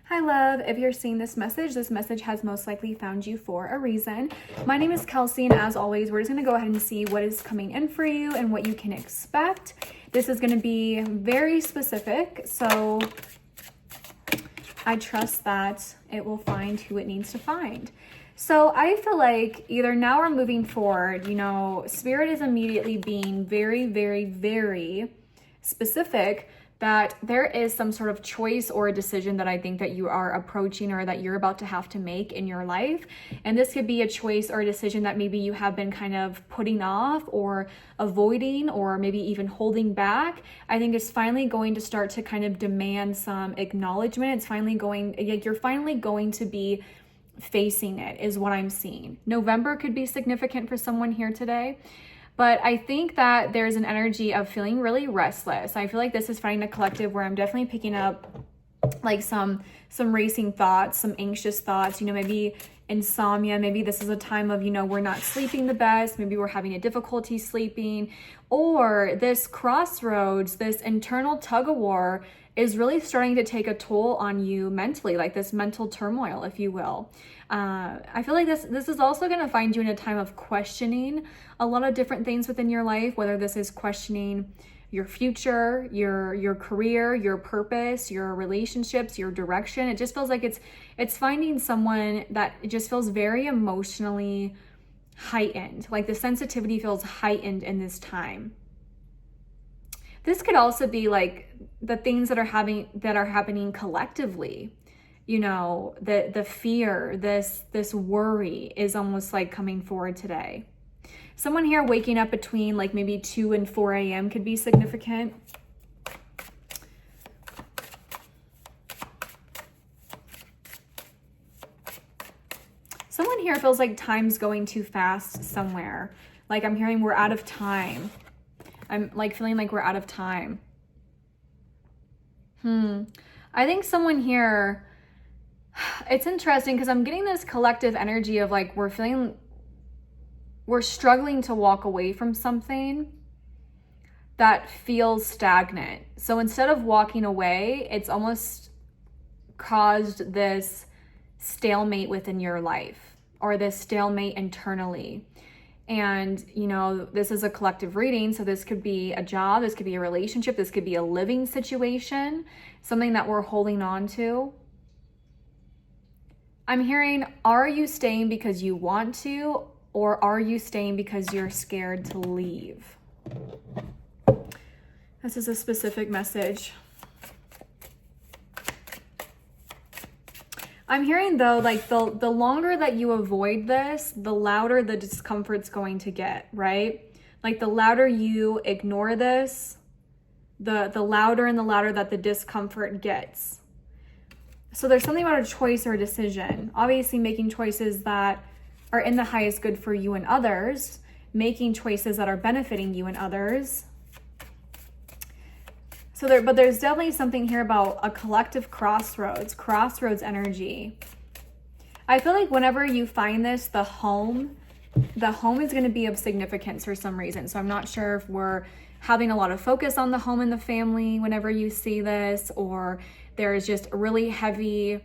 Hi love, if you're seeing this message has most likely found you for a reason. My name is Kelsey, and as always, we're just gonna go ahead and see what is coming in for you and what you can expect. This is gonna be very specific, so I trust that it will find who it needs to find. So I feel like either now or moving forward, Spirit is immediately being very, very, very specific that there is some sort of choice or a decision that I think that you are approaching or that you're about to have to make in your life. And this could be a choice or a decision that maybe you have been kind of putting off or avoiding or maybe even holding back. I think it's finally going to start to kind of demand some acknowledgement. You're finally going to be facing it, is what I'm seeing. November could be significant for someone here today. But I think that there's an energy of feeling really restless. I feel like this is finding a collective where I'm definitely picking up like some racing thoughts, some anxious thoughts, maybe insomnia. Maybe this is a time of, we're not sleeping the best. Maybe we're having a difficulty sleeping, or this crossroads, this internal tug of war is really starting to take a toll on you mentally, like this mental turmoil, if you will. I feel like this is also going to find you in a time of questioning a lot of different things within your life, whether this is questioning your future, your career, your purpose, your relationships, your direction. It just feels like it's finding someone that just feels very emotionally heightened, like the sensitivity feels heightened in this time. This could also be like the things that are happening collectively. The fear, this worry is almost like coming forward today. Someone here waking up between like maybe 2 and 4 a.m. could be significant. Someone here feels like time's going too fast somewhere. Like I'm hearing we're out of time. I'm like feeling like we're out of time. I think someone here, it's interesting because I'm getting this collective energy of like we're struggling to walk away from something that feels stagnant. So instead of walking away, it's almost caused this stalemate within your life or this stalemate internally. And, this is a collective reading. So this could be a job, this could be a relationship, this could be a living situation, something that we're holding on to. I'm hearing, are you staying because you want to, or are you staying because you're scared to leave? This is a specific message. I'm hearing though, like the longer that you avoid this, the louder the discomfort's going to get, right? Like the louder you ignore this, the louder and the louder that the discomfort gets. So there's something about a choice or a decision. Obviously making choices that are in the highest good for you and others, making choices that are benefiting you and others. But there's definitely something here about a collective crossroads energy. I feel like whenever you find this, the home is going to be of significance for some reason. So I'm not sure if we're having a lot of focus on the home and the family whenever you see this, or there's just really heavy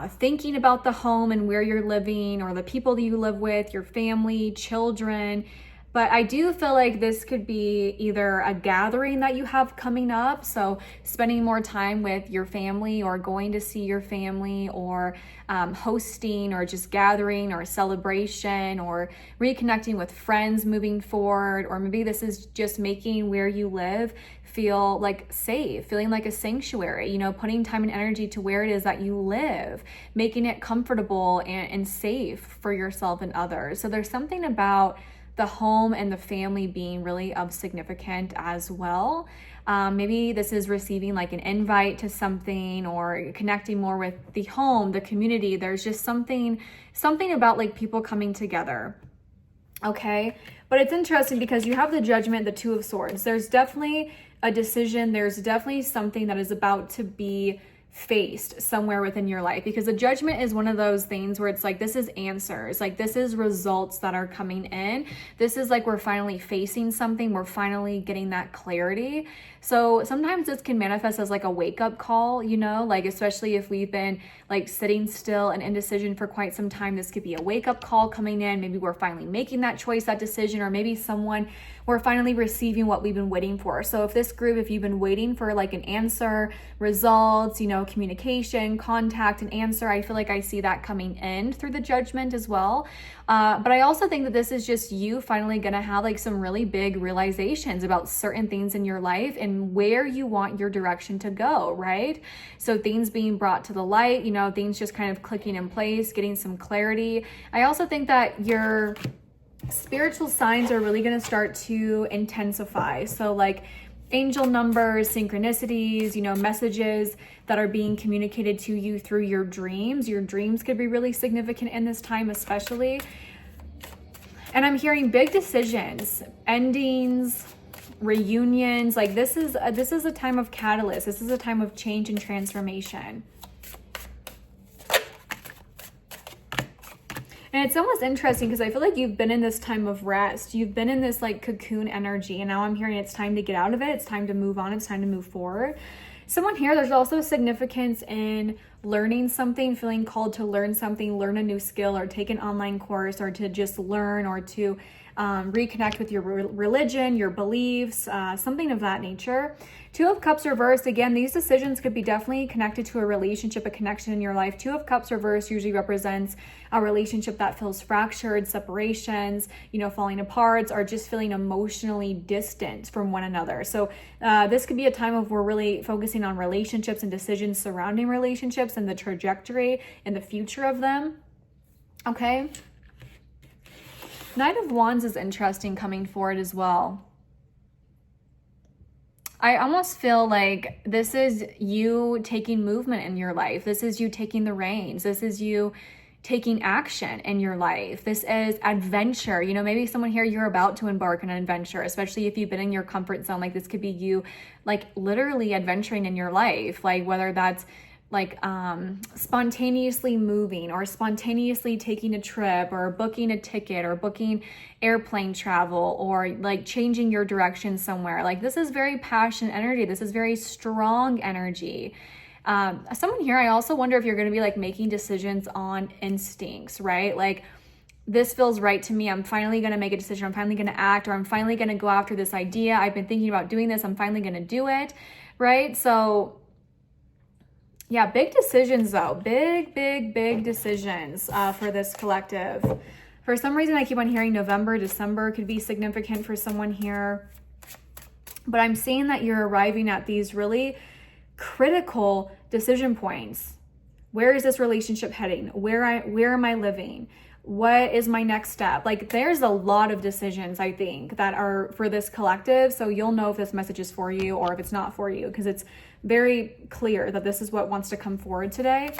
thinking about the home and where you're living or the people that you live with, your family, children. But I do feel like this could be either a gathering that you have coming up, so spending more time with your family or going to see your family, or hosting or just gathering or a celebration, or reconnecting with friends moving forward. Or maybe this is just making where you live feel like safe, feeling like a sanctuary, putting time and energy to where it is that you live, making it comfortable and safe for yourself and others. So there's something about the home and the family being really of significant as well. Maybe this is receiving like an invite to something or connecting more with the home, the community. There's just something about like people coming together. Okay. But it's interesting because you have the Judgment, the Two of Swords. There's definitely a decision. There's definitely something that is about to be faced somewhere within your life, because the judgment is one of those things where it's like, this is answers, like this is results that are coming in. This is like, we're finally facing something, we're finally getting that clarity. So sometimes this can manifest as like a wake-up call, you know, like especially if we've been like sitting still and indecision for quite some time, this could be a wake-up call coming in. Maybe we're finally making that choice, that decision, or maybe we're finally receiving what we've been waiting for. So if you've been waiting for like an answer, results, you know, communication, contact, and answer, I feel like I see that coming in through the judgment as well. But I also think that this is just you finally gonna have like some really big realizations about certain things in your life and where you want your direction to go, right? So things being brought to the light, you know, things just kind of clicking in place, getting some clarity. I also think that your spiritual signs are really going to start to intensify. So like angel numbers, synchronicities, you know, messages that are being communicated to you through your dreams. Your dreams could be really significant in this time, especially. And I'm hearing big decisions, endings, reunions. Like this is a time of catalyst. This is a time of change and transformation. And it's almost interesting because I feel like you've been in this time of rest. You've been in this like cocoon energy, and now I'm hearing it's time to get out of it. It's time to move on. It's time to move forward. Someone here, there's also significance in learning something, feeling called to learn something, learn a new skill, or take an online course, or to just learn, or to reconnect with your religion, your beliefs, something of that nature. Two of Cups reversed. Again, these decisions could be definitely connected to a relationship, a connection in your life. Two of Cups reversed usually represents a relationship that feels fractured, separations, you know, falling apart, or just feeling emotionally distant from one another. So this could be a time of we're really focusing on relationships and decisions surrounding relationships and the trajectory and the future of them. Okay. Knight of Wands is interesting coming forward as well. I almost feel like this is you taking movement in your life. This is you taking the reins. This is you taking action in your life. This is adventure. You know, maybe someone here, you're about to embark on an adventure, especially if you've been in your comfort zone. Like this could be you like literally adventuring in your life. Like whether that's like spontaneously moving, or spontaneously taking a trip, or booking a ticket, or booking airplane travel, or like changing your direction somewhere. Like this is very passionate energy. This is very strong energy. Someone here, I also wonder if you're going to be like making decisions on instincts, right? Like this feels right to me. I'm finally going to make a decision. I'm finally going to act, or I'm finally going to go after this idea. I've been thinking about doing this. I'm finally going to do it, right? So yeah, big decisions though. Big decisions for this collective. For some reason, I keep on hearing November, December could be significant for someone here. But I'm seeing that you're arriving at these really critical decision points. Where is this relationship heading? Where am I living? What is my next step? Like there's a lot of decisions, I think, that are for this collective. So you'll know if this message is for you or if it's not for you, because it's very clear that this is what wants to come forward today.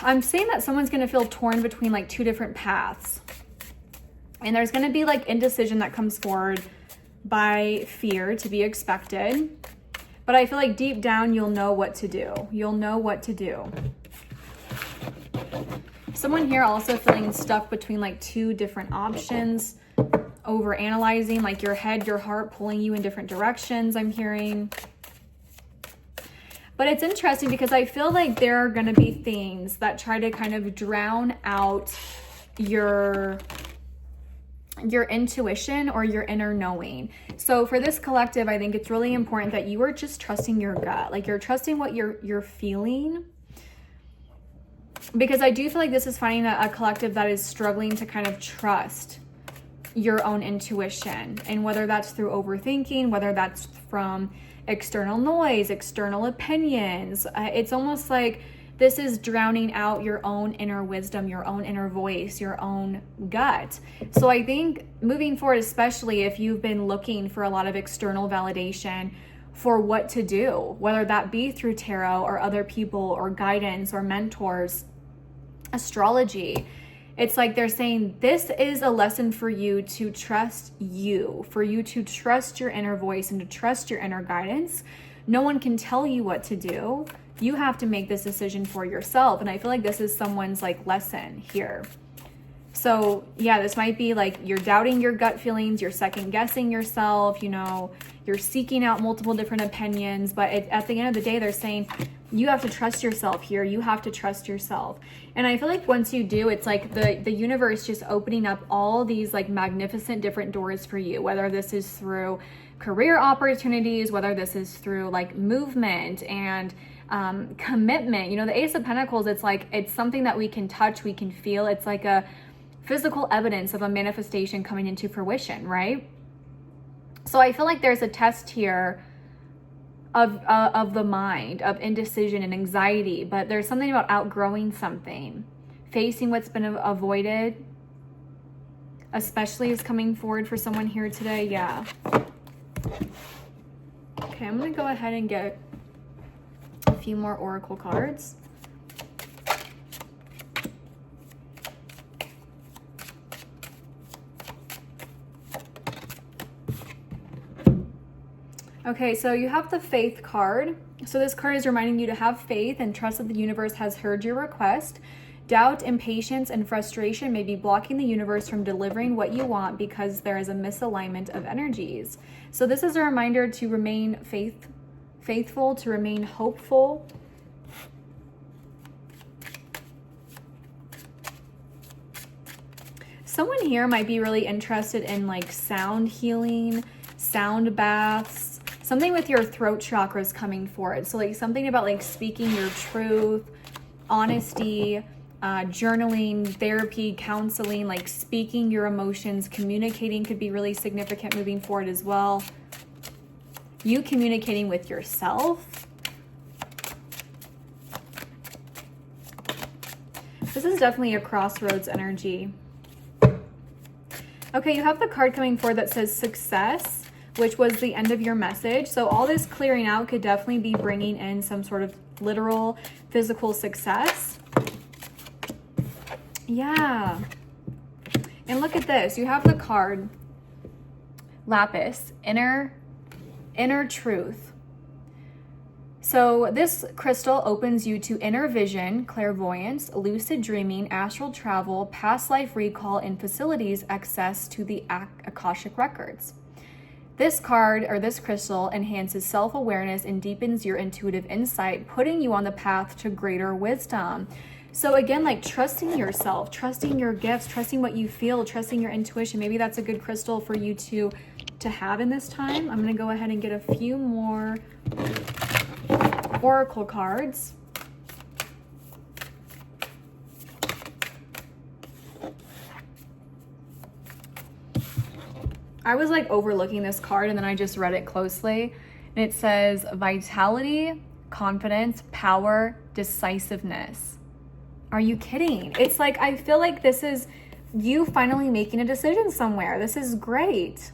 I'm saying that someone's going to feel torn between like two different paths. And there's going to be like indecision that comes forward by fear, to be expected. But I feel like deep down, you'll know what to do. You'll know what to do. Someone here also feeling stuck between like two different options, over analyzing, like your head, your heart pulling you in different directions, I'm hearing. But it's interesting because I feel like there are going to be things that try to kind of drown out your intuition or your inner knowing. So for this collective, I think it's really important that you are just trusting your gut. Like you're trusting what you're feeling. Because I do feel like this is finding a collective that is struggling to kind of trust your own intuition. And whether that's through overthinking, whether that's from external noise, external opinions, it's almost like this is drowning out your own inner wisdom, your own inner voice, your own gut. So I think moving forward, especially if you've been looking for a lot of external validation for what to do, whether that be through tarot or other people or guidance or mentors, astrology, it's like they're saying this is a lesson for you to trust you, for you to trust your inner voice and to trust your inner guidance, No one can tell you what to do. You have to make this decision for yourself. And I feel like this is someone's like lesson here. So yeah, this might be like you're doubting your gut feelings, you're second guessing yourself, you know, you're seeking out multiple different opinions, but at the end of the day, they're saying you have to trust yourself here. You have to trust yourself. And I feel like once you do, it's like the universe just opening up all these like magnificent different doors for you, whether this is through career opportunities, whether this is through like movement and commitment. You know, the Ace of Pentacles, it's like, it's something that we can touch, we can feel. It's like a physical evidence of a manifestation coming into fruition, right? So I feel like there's a test here of the mind, of indecision and anxiety, but there's something about outgrowing something, facing what's been avoided, especially is coming forward for someone here today. Yeah. Okay, I'm gonna go ahead and get a few more oracle cards. Okay, so you have the Faith card. So this card is reminding you to have faith and trust that the universe has heard your request. Doubt, impatience, and frustration may be blocking the universe from delivering what you want because there is a misalignment of energies. So this is a reminder to remain faithful, to remain hopeful. Someone here might be really interested in like sound healing, sound baths, something with your throat chakras coming forward. So like something about like speaking your truth, honesty, journaling, therapy, counseling, like speaking your emotions, communicating could be really significant moving forward as well. You communicating with yourself. This is definitely a crossroads energy. Okay, you have the card coming forward that says success, which was the end of your message. So all this clearing out could definitely be bringing in some sort of literal physical success. Yeah. And look at this. You have the card Lapis, inner truth. So this crystal opens you to inner vision, clairvoyance, lucid dreaming, astral travel, past life recall, and facilities access to the Akashic records. This card or this crystal enhances self-awareness and deepens your intuitive insight, putting you on the path to greater wisdom. So again, like trusting yourself, trusting your gifts, trusting what you feel, trusting your intuition. Maybe that's a good crystal for you to have in this time. I'm going to go ahead and get a few more oracle cards. I was like overlooking this card and then I just read it closely, and it says vitality, confidence, power, decisiveness. Are you kidding? It's like, I feel like this is you finally making a decision somewhere. This is great.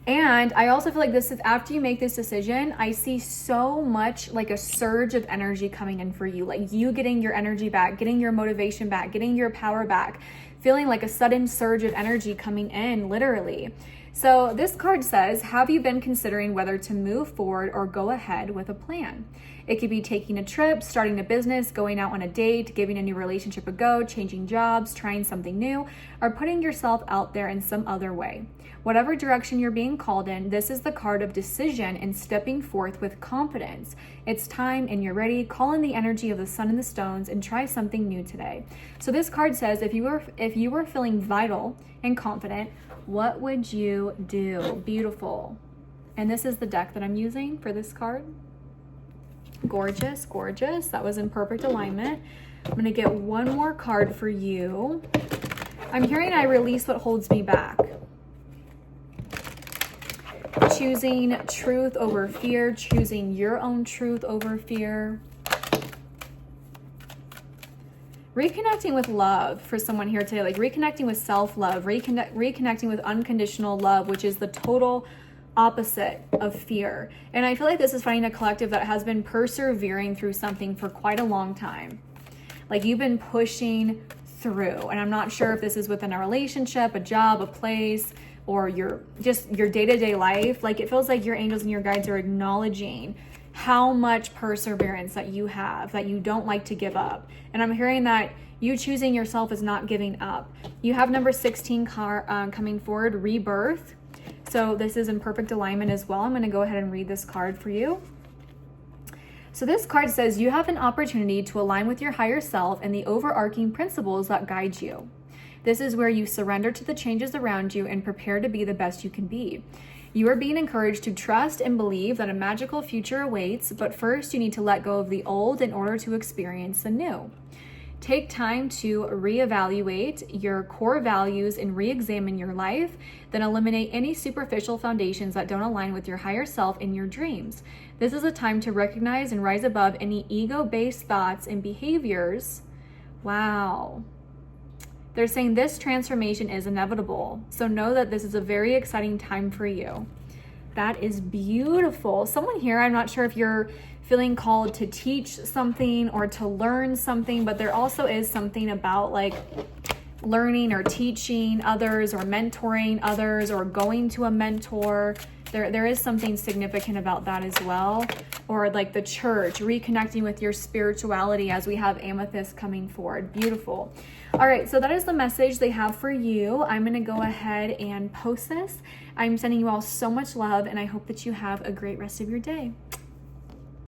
And I also feel like this is after you make this decision, I see so much like a surge of energy coming in for you, like you getting your energy back, getting your motivation back, getting your power back, feeling like a sudden surge of energy coming in, literally. So this card says, have you been considering whether to move forward or go ahead with a plan? It could be taking a trip, starting a business, going out on a date, giving a new relationship a go, changing jobs, trying something new, or putting yourself out there in some other way. Whatever direction you're being called in, this is the card of decision and stepping forth with confidence. It's time and you're ready. Call in the energy of the sun and the stones and try something new today. So this card says, if you were feeling vital and confident, what would you do? Beautiful. And this is the deck that I'm using for this card. Gorgeous, gorgeous. That was in perfect alignment. I'm going to get one more card for you. I'm hearing I release what holds me back. Choosing truth over fear, choosing your own truth over fear. Reconnecting with love for someone here today, like reconnecting with self-love, reconnecting with unconditional love, which is the total opposite of fear. And I feel like this is finding a collective that has been persevering through something for quite a long time. Like you've been pushing through, and I'm not sure if this is within a relationship, a job, a place, or your day-to-day life, like it feels like your angels and your guides are acknowledging how much perseverance that you have, that you don't like to give up. And I'm hearing that you choosing yourself is not giving up. You have number 16 coming forward, Rebirth. So this is in perfect alignment as well. I'm going to go ahead and read this card for you. So this card says you have an opportunity to align with your higher self and the overarching principles that guide you. This is where you surrender to the changes around you and prepare to be the best you can be. You are being encouraged to trust and believe that a magical future awaits, but first you need to let go of the old in order to experience the new. Take time to reevaluate your core values and re-examine your life, then eliminate any superficial foundations that don't align with your higher self and your dreams. This is a time to recognize and rise above any ego-based thoughts and behaviors. Wow. They're saying this transformation is inevitable. So know that this is a very exciting time for you. That is beautiful. Someone here, I'm not sure if you're feeling called to teach something or to learn something, but there also is something about like learning or teaching others or mentoring others or going to a mentor. There is something significant about that as well. Or like the church, reconnecting with your spirituality as we have Amethyst coming forward. Beautiful. All right, so that is the message they have for you. I'm going to go ahead and post this. I'm sending you all so much love, and I hope that you have a great rest of your day.